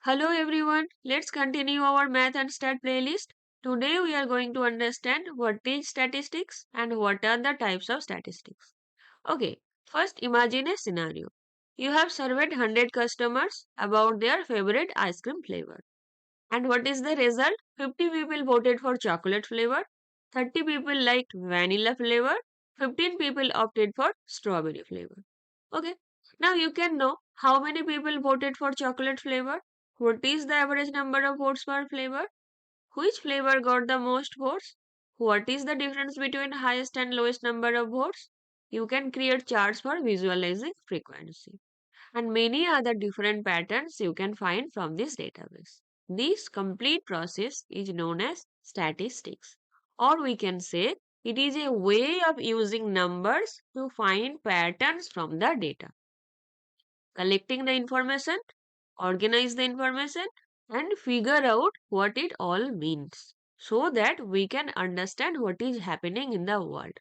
Hello everyone, let's continue our math and stat playlist. Today we are going to understand what is statistics and what are the types of statistics. Okay, first imagine a scenario. You have surveyed 100 customers about their favorite ice cream flavor. And what is the result? 50 people voted for chocolate flavor, 30 people liked vanilla flavor, 15 people opted for strawberry flavor. Okay. Now you can know how many people voted for chocolate flavor. What is the average number of votes per flavor? Which flavor got the most votes? What is the difference between highest and lowest number of votes? You can create charts for visualizing frequency and many other different patterns you can find from this database. This complete process is known as statistics, or we can say it is a way of using numbers to find patterns from the data, collecting the information, organize the information, and figure out what it all means so that we can understand what is happening in the world,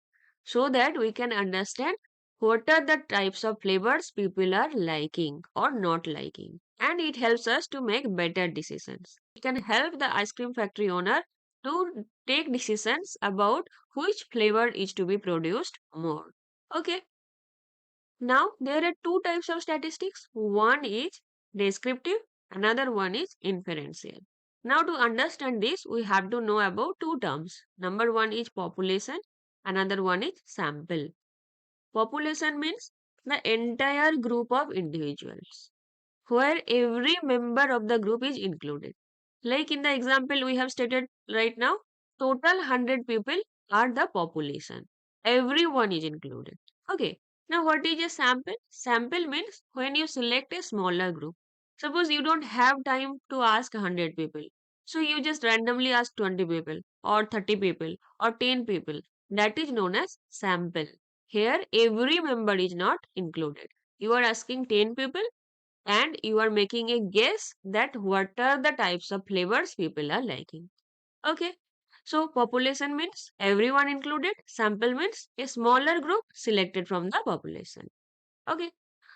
so that we can understand what are the types of flavors people are liking or not liking. And it helps us to make better decisions. It can help the ice cream factory owner to take decisions about which flavor is to be produced more. Okay, now, there are two types of statistics. One is descriptive, another one is inferential. Now, to understand this, we have to know about two terms. Number one is population, another one is sample. Population means the entire group of individuals, where every member of the group is included. Like in the example we have stated right now, total 100 people are the population. Everyone is included. Okay. Now what is a sample? Sample means when you select a smaller group. Suppose you don't have time to ask 100 people. So you just randomly ask 20 people or 30 people or 10 people. That is known as sample. Here every member is not included. You are asking 10 people and you are making a guess that what are the types of flavors people are liking. Okay. So population means everyone included. Sample means a smaller group selected from the population. Okay.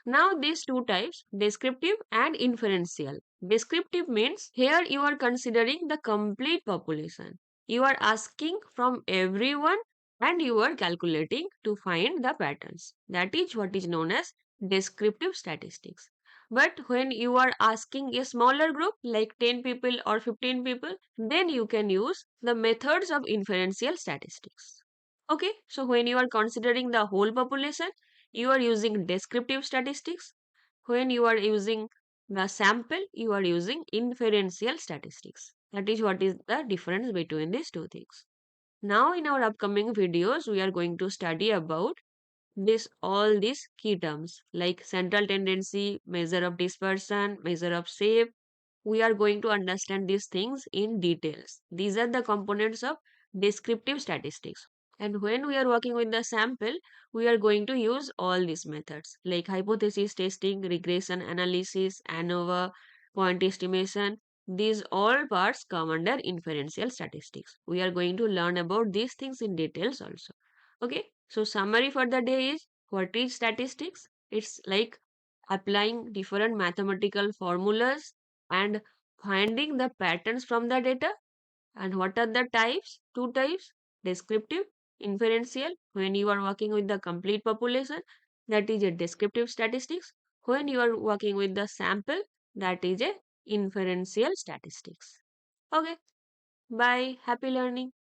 Now these two types, descriptive and inferential. Descriptive means here you are considering the complete population. You are asking from everyone and you are calculating to find the patterns. That is what is known as descriptive statistics. But when you are asking a smaller group like 10 people or 15 people, then you can use the methods of inferential statistics. Okay, so when you are considering the whole population, you are using descriptive statistics. When you are using the sample, you are using inferential statistics. That is what is the difference between these two things. Now in our upcoming videos, we are going to study about this all these key terms like central tendency, measure of dispersion, measure of shape. We are going to understand these things in details. These are the components of descriptive statistics. And when we are working with the sample, we are going to use all these methods like hypothesis testing, regression analysis, ANOVA, point estimation. These all parts come under inferential statistics. We are going to learn about these things in details also. Okay, so summary for the day is what is statistics? It's like applying different mathematical formulas and finding the patterns from the data. And what are the types? Two types: descriptive, inferential. When you are working with the complete population, that is a descriptive statistics. When you are working with the sample, that is a inferential statistics. Okay, bye. Happy learning.